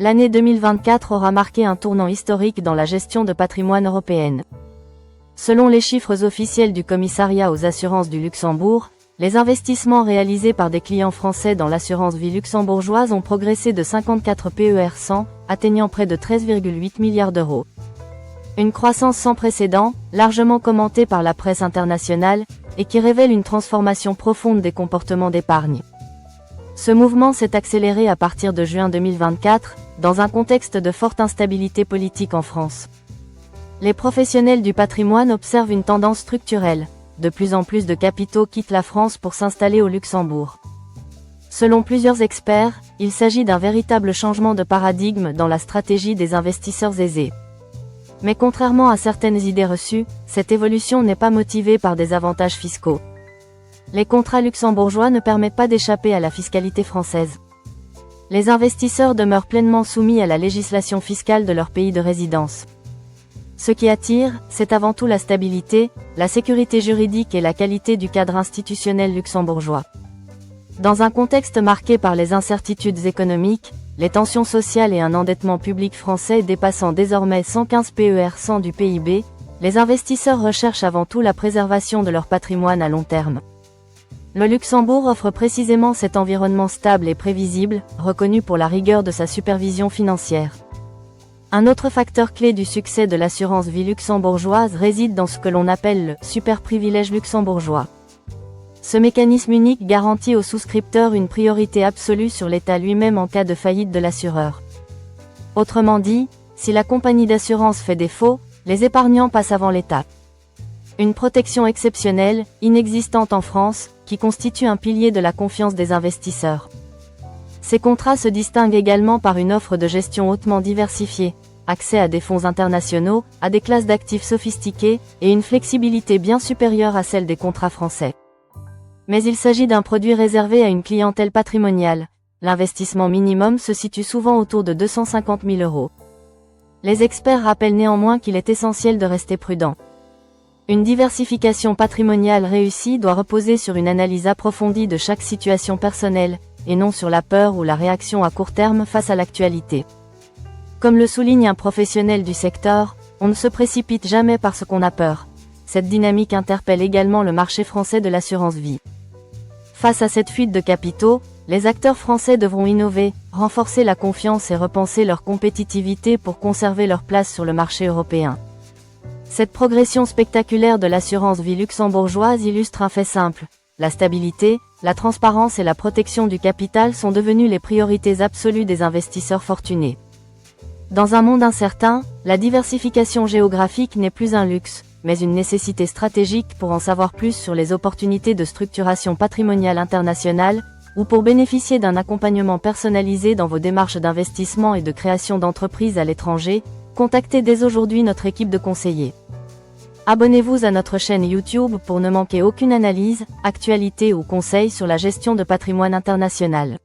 L'année 2024 aura marqué un tournant historique dans la gestion de patrimoine européenne. Selon les chiffres officiels du Commissariat aux assurances du Luxembourg, les investissements réalisés par des clients français dans l'assurance vie luxembourgeoise ont progressé de 54 PER 100, atteignant près de 13,8 milliards d'euros. Une croissance sans précédent, largement commentée par la presse internationale, et qui révèle une transformation profonde des comportements d'épargne. Ce mouvement s'est accéléré à partir de juin 2024, dans un contexte de forte instabilité politique en France. Les professionnels du patrimoine observent une tendance structurelle. De plus en plus de capitaux quittent la France pour s'installer au Luxembourg. Selon plusieurs experts, il s'agit d'un véritable changement de paradigme dans la stratégie des investisseurs aisés. Mais contrairement à certaines idées reçues, cette évolution n'est pas motivée par des avantages fiscaux. Les contrats luxembourgeois ne permettent pas d'échapper à la fiscalité française. Les investisseurs demeurent pleinement soumis à la législation fiscale de leur pays de résidence. Ce qui attire, c'est avant tout la stabilité, la sécurité juridique et la qualité du cadre institutionnel luxembourgeois. Dans un contexte marqué par les incertitudes économiques, les tensions sociales et un endettement public français dépassant désormais 115 PER 100 du PIB, les investisseurs recherchent avant tout la préservation de leur patrimoine à long terme. Le Luxembourg offre précisément cet environnement stable et prévisible, reconnu pour la rigueur de sa supervision financière. Un autre facteur clé du succès de l'assurance vie luxembourgeoise réside dans ce que l'on appelle le « super privilège luxembourgeois ». Ce mécanisme unique garantit aux souscripteurs une priorité absolue sur l'État lui-même en cas de faillite de l'assureur. Autrement dit, si la compagnie d'assurance fait défaut, les épargnants passent avant l'État. Une protection exceptionnelle, inexistante en France, qui constitue un pilier de la confiance des investisseurs. Ces contrats se distinguent également par une offre de gestion hautement diversifiée, accès à des fonds internationaux, à des classes d'actifs sophistiquées, et une flexibilité bien supérieure à celle des contrats français. Mais il s'agit d'un produit réservé à une clientèle patrimoniale. L'investissement minimum se situe souvent autour de 250 000 euros. Les experts rappellent néanmoins qu'il est essentiel de rester prudent. Une diversification patrimoniale réussie doit reposer sur une analyse approfondie de chaque situation personnelle, et non sur la peur ou la réaction à court terme face à l'actualité. Comme le souligne un professionnel du secteur, on ne se précipite jamais parce qu'on a peur. Cette dynamique interpelle également le marché français de l'assurance vie. Face à cette fuite de capitaux, les acteurs français devront innover, renforcer la confiance et repenser leur compétitivité pour conserver leur place sur le marché européen. Cette progression spectaculaire de l'assurance vie luxembourgeoise illustre un fait simple. La stabilité, la transparence et la protection du capital sont devenues les priorités absolues des investisseurs fortunés. Dans un monde incertain, la diversification géographique n'est plus un luxe, mais une nécessité stratégique pour en savoir plus sur les opportunités de structuration patrimoniale internationale, ou pour bénéficier d'un accompagnement personnalisé dans vos démarches d'investissement et de création d'entreprises à l'étranger, contactez dès aujourd'hui notre équipe de conseillers. Abonnez-vous à notre chaîne YouTube pour ne manquer aucune analyse, actualité ou conseil sur la gestion de patrimoine international.